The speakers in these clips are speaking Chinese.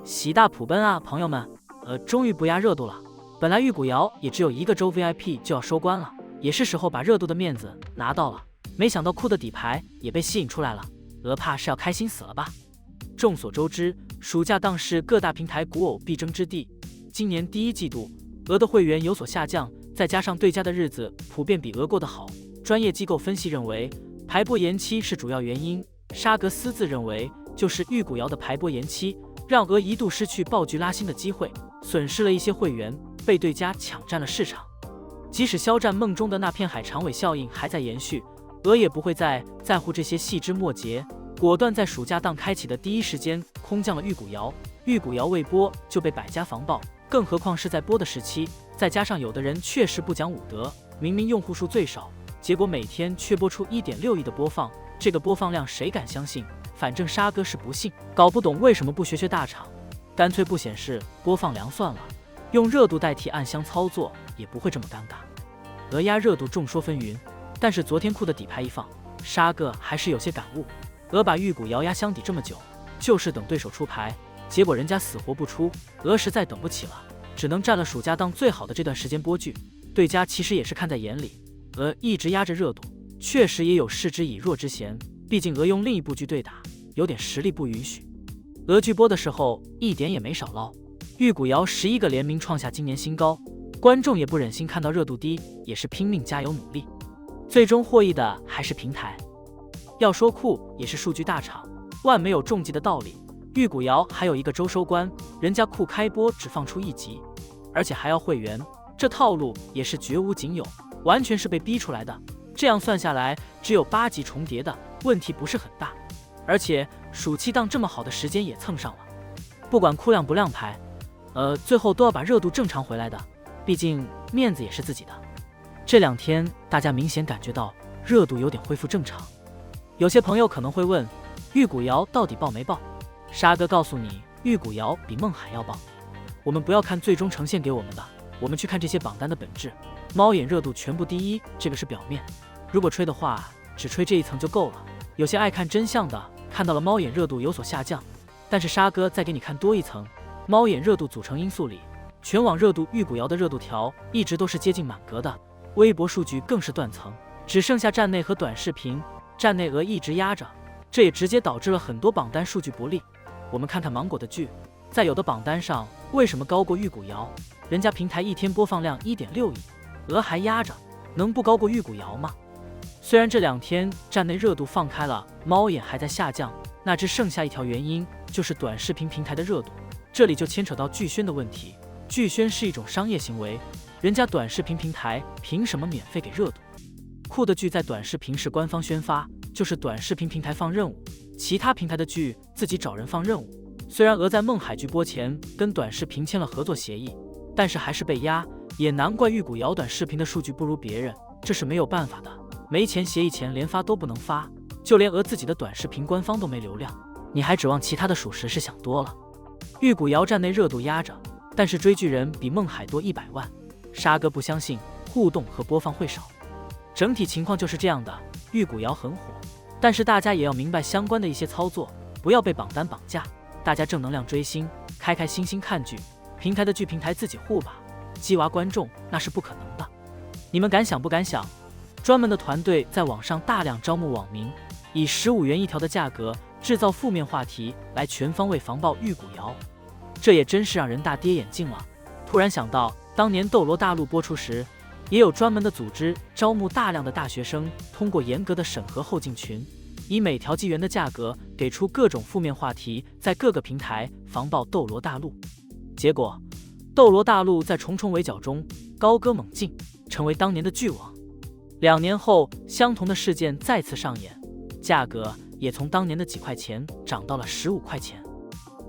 喜大普奔啊，朋友们！终于不压热度了。本来玉骨遥也只有1个周 VIP 就要收官了，也是时候把热度的面子拿到了。没想到酷的底牌也被吸引出来了，怕是要开心死了吧？众所周知，暑假档是各大平台古偶必争之地。今年第1季度，的会员有所下降，再加上对家的日子普遍比过得好，专业机构分析认为排播延期是主要原因。沙格私自认为，就是玉骨遥的排播延期，让一度失去爆剧拉新的机会，损失了一些会员，被对家抢占了市场。即使肖战梦中的那片海长尾效应还在延续，也不会在乎这些细枝末节，果断在暑假档开启的第一时间空降了玉骨遥。玉骨遥未播就被百家防爆，更何况是在播的时期，再加上有的人确实不讲武德，明明用户数最少，结果每天却播出1.6亿的播放，这个播放量谁敢相信？反正沙哥是不信，搞不懂为什么不学大厂，干脆不显示播放量算了，用热度代替暗箱操作也不会这么尴尬。压热度众说纷纭，但是昨天酷的底牌一放，沙哥还是有些感悟。把玉骨遥压箱底这么久，就是等对手出牌，结果人家死活不出，实在等不起了，只能占了暑假档最好的这段时间播剧。对家其实也是看在眼里，一直压着热度，确实也有示之以弱之嫌，毕竟用另一部剧对打，有点实力不允许。剧播的时候一点也没少捞，玉骨遥11个联名创下今年新高，观众也不忍心看到热度低，也是拼命加油努力。最终获益的还是平台。要说酷也是数据大厂，万没有中计的道理。玉骨遥还有1个周收官，人家酷开播只放出1集，而且还要会员，这套路也是绝无仅有，完全是被逼出来的。这样算下来，只有8集重叠的问题不是很大，而且暑期档这么好的时间也蹭上了。不管酷亮不亮牌，最后都要把热度正常回来的，毕竟面子也是自己的。这2天大家明显感觉到热度有点恢复正常。有些朋友可能会问，玉骨遥到底爆没爆？沙哥告诉你，玉骨遥比梦海要爆。我们不要看最终呈现给我们的，我们去看这些榜单的本质。猫眼热度全部第1，这个是表面，如果吹的话，只吹这一层就够了。有些爱看真相的看到了猫眼热度有所下降，但是沙哥再给你看多一层。猫眼热度组成因素里，全网热度玉骨遥的热度条一直都是接近满格的，微博数据更是断层，只剩下站内和短视频，站内一直压着，这也直接导致了很多榜单数据不利。我们看看芒果的剧，在有的榜单上为什么高过玉骨遥？人家平台一天播放量1.6亿，还压着，能不高过玉骨遥吗？虽然这2天站内热度放开了，猫眼还在下降，那只剩下一条原因就是短视频平台的热度。这里就牵扯到剧宣的问题，剧宣是一种商业行为，人家短视频平台凭什么免费给热度？酷的剧在短视频是官方宣发，就是短视频平台放任务，其他平台的剧自己找人放任务。虽然在梦海剧播前跟短视频签了合作协议，但是还是被压，也难怪玉骨遥短视频的数据不如别人，这是没有办法的。没签协议前连发都不能发，就连自己的短视频官方都没流量，你还指望其他的属实是想多了。玉骨遥站内热度压着，但是追剧人比梦海多100万，沙哥不相信互动和播放会少。整体情况就是这样的，玉骨遥很火，但是大家也要明白相关的一些操作，不要被榜单绑架。大家正能量追星，开开心心看剧，平台的剧平台自己护吧，鸡娃观众那是不可能的。你们敢想不敢想？专门的团队在网上大量招募网民，以15元1条的价格制造负面话题来全方位防爆玉骨遥，这也真是让人大跌眼镜了。突然想到当年斗罗大陆播出时，也有专门的组织招募大量的大学生，通过严格的审核后进群，以每条1元的价格给出各种负面话题，在各个平台防爆斗罗大陆。结果斗罗大陆在重重围剿中高歌猛进，成为当年的剧王。2年后相同的事件再次上演，价格也从当年的几块钱涨到了15块钱。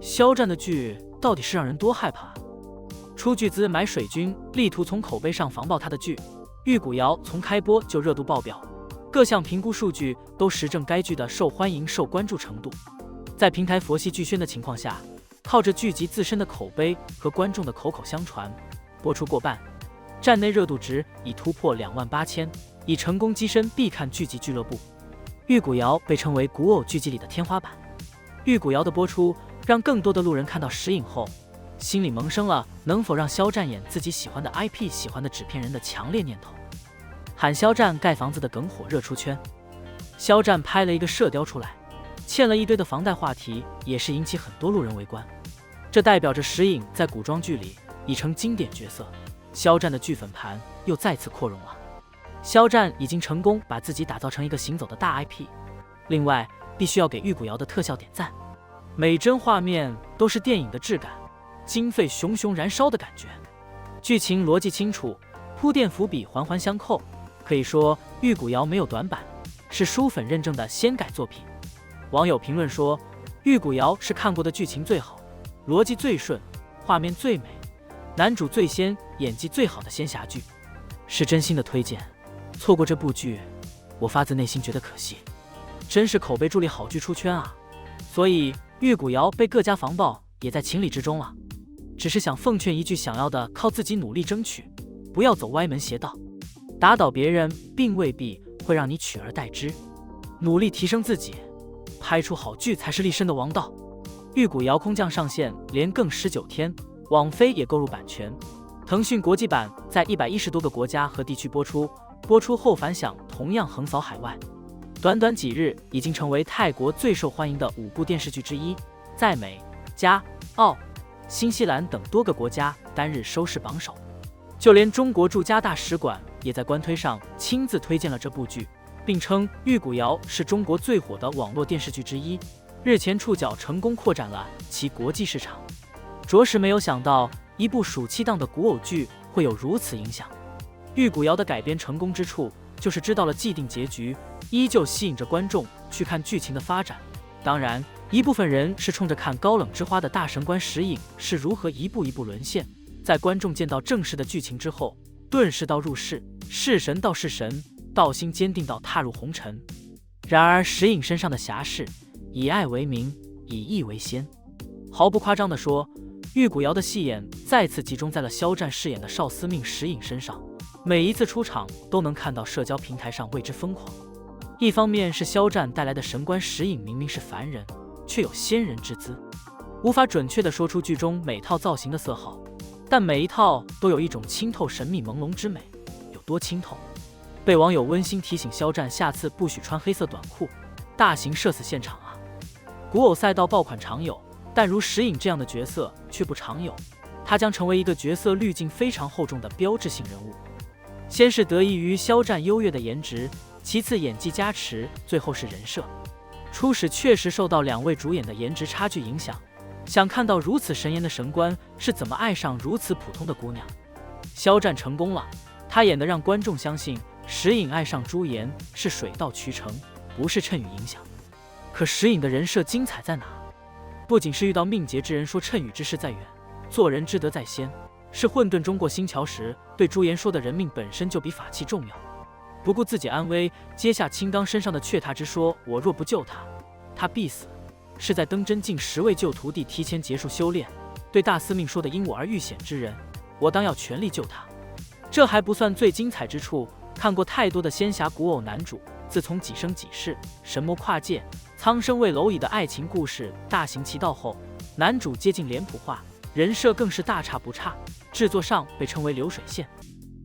肖战的剧到底是让人多害怕？出巨资买水军，力图从口碑上防爆他的剧。玉骨遥从开播就热度爆表，各项评估数据都实证该剧的受欢迎、受关注程度。在平台佛系剧宣的情况下，靠着剧集自身的口碑和观众的口口相传，播出过半，站内热度值已突破28000，已成功跻身必看剧集俱乐部。玉骨遥被称为古偶剧集里的天花板。玉骨遥的播出让更多的路人看到石影后，心里萌生了能否让肖战演自己喜欢的 IP、喜欢的纸片人的强烈念头。喊肖战盖房子的梗火热出圈，肖战拍了一个射雕出来，欠了一堆的房贷话题，也是引起很多路人围观。这代表着石影在古装剧里已成经典角色，肖战的剧粉盘又再次扩容了。肖战已经成功把自己打造成一个行走的大 IP。另外，必须要给玉骨遥的特效点赞，每帧画面都是电影的质感，经费熊熊燃烧的感觉，剧情逻辑清楚，铺垫伏笔环环相扣，可以说玉骨遥没有短板，是书粉认证的先改作品。网友评论说，玉骨遥是看过的剧情最好，逻辑最顺，画面最美，男主最仙，演技最好的仙侠剧，是真心的推荐。错过这部剧，我发自内心觉得可惜，真是口碑助力好剧出圈啊！所以玉骨遥被各家防爆也在情理之中了。只是想奉劝一句，想要的靠自己努力争取，不要走歪门邪道。打倒别人并未必会让你取而代之，努力提升自己，拍出好剧才是立身的王道。玉骨遥空降上线连更19天，网飞也购入版权，腾讯国际版在110多个国家和地区播出，播出后反响同样横扫海外，短短几日已经成为泰国最受欢迎的5部电视剧之一，在美、加、澳、新西兰等多个国家单日收视榜首。就连中国驻加大使馆也在官推上亲自推荐了这部剧，并称玉骨遥是中国最火的网络电视剧之一，日前触角成功扩展了其国际市场。着实没有想到一部暑期档的古偶剧会有如此影响。玉骨遥的改编成功之处就是知道了既定结局，依旧吸引着观众去看剧情的发展。当然，一部分人是冲着看高冷之花的大神官石影是如何一步一步沦陷，在观众见到正式的剧情之后，顿世到入世，是神到是神，道心坚定到踏入红尘。然而石影身上的侠士以爱为名，以义为先。毫不夸张地说，玉骨遥的戏眼再次集中在了肖战饰演的少司命石影身上，每一次出场都能看到社交平台上为之疯狂。一方面是肖战带来的神官石影明明是凡人，却有仙人之姿，无法准确地说出剧中每套造型的色号，但每一套都有一种清透神秘朦胧之美。有多清透？被网友温馨提醒肖战下次不许穿黑色短裤，大型社死现场啊！古偶赛道爆款常有，但如石影这样的角色却不常有，他将成为一个角色滤镜非常厚重的标志性人物。先是得益于肖战优越的颜值，其次演技加持，最后是人设。初始确实受到2位主演的颜值差距影响，想看到如此神颜的神官是怎么爱上如此普通的姑娘。肖战成功了，他演得让观众相信石影爱上朱颜是水到渠成，不是谶语影响。可石影的人设精彩在哪？不仅是遇到命劫之人说谶语之事在远，做人之德在先，是混沌中过星桥时对朱颜说的人命本身就比法器重要，不顾自己安危，接下青刚身上的雀塔之说，我若不救他，他必死。是在登真境10位旧徒弟提前结束修炼，对大司命说的因我而遇险之人，我当要全力救他。这还不算最精彩之处，看过太多的仙侠古偶男主，自从几生几世、神魔跨界、苍生为蝼蚁的爱情故事大行其道后，男主接近脸谱化，人设更是大差不差，制作上被称为流水线。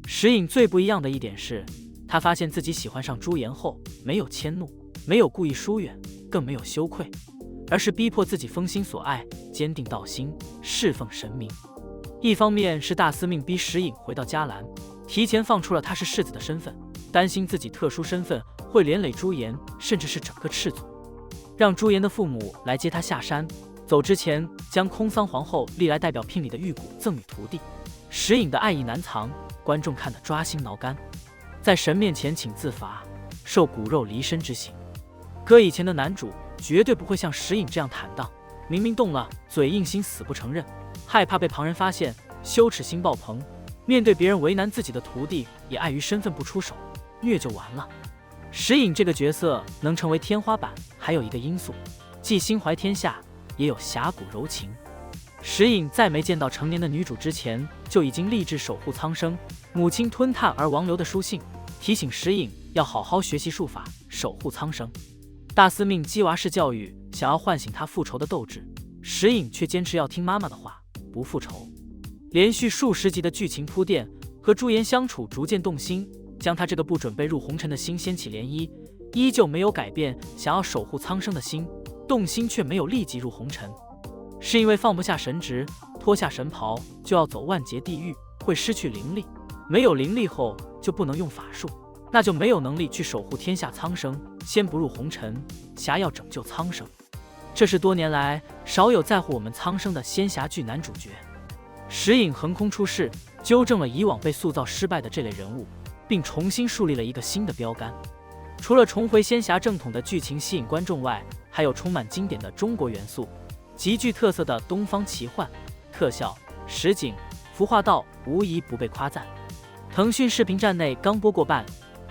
石影最不一样的一点是，他发现自己喜欢上朱颜后，没有迁怒，没有故意疏远，更没有羞愧，而是逼迫自己封心所爱，坚定道心，侍奉神明。一方面是大司命逼石影回到迦兰，提前放出了他是世子的身份，担心自己特殊身份会连累朱颜，甚至是整个赤族，让朱颜的父母来接他下山。走之前将空桑皇后历来代表聘礼的玉骨赠与徒弟。石影的爱意难藏，观众看得抓心挠肝，在神面前请自罚，受骨肉离身之刑。搁以前的男主绝对不会像石影这样坦荡，明明动了嘴硬心死不承认，害怕被旁人发现，羞耻心爆棚，面对别人为难自己的徒弟，也碍于身份不出手，虐就完了。石影这个角色能成为天花板，还有一个因素，既心怀天下，也有侠骨柔情。石影在没见到成年的女主之前，就已经立志守护苍生。母亲吞炭而亡留的书信，提醒石影要好好学习术法，守护苍生。大司命鸡娃式教育，想要唤醒他复仇的斗志，石影却坚持要听妈妈的话，不复仇。连续数十集的剧情铺垫和朱颜相处逐渐动心，将他这个不准备入红尘的心掀起涟漪，依旧没有改变想要守护苍生的心，动心却没有立即入红尘，是因为放不下神职，脱下神袍就要走万劫地狱，会失去灵力，没有灵力后就不能用法术，那就没有能力去守护天下苍生，先不入红尘，侠要拯救苍生。这是多年来少有在乎我们苍生的仙侠剧男主角。石影横空出世，纠正了以往被塑造失败的这类人物，并重新树立了一个新的标杆。除了重回仙侠正统的剧情吸引观众外，还有充满经典的中国元素，极具特色的东方奇幻特效、实景、服化道无疑不被夸赞。腾讯视频站内刚播过半，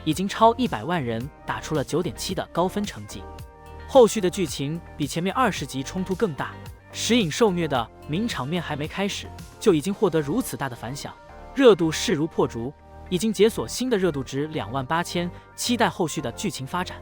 已经超100万人打出了9.7的高分成绩。后续的剧情比前面20集冲突更大，石影受虐的名场面还没开始，就已经获得如此大的反响，热度势如破竹，已经解锁新的热度值28000，期待后续的剧情发展。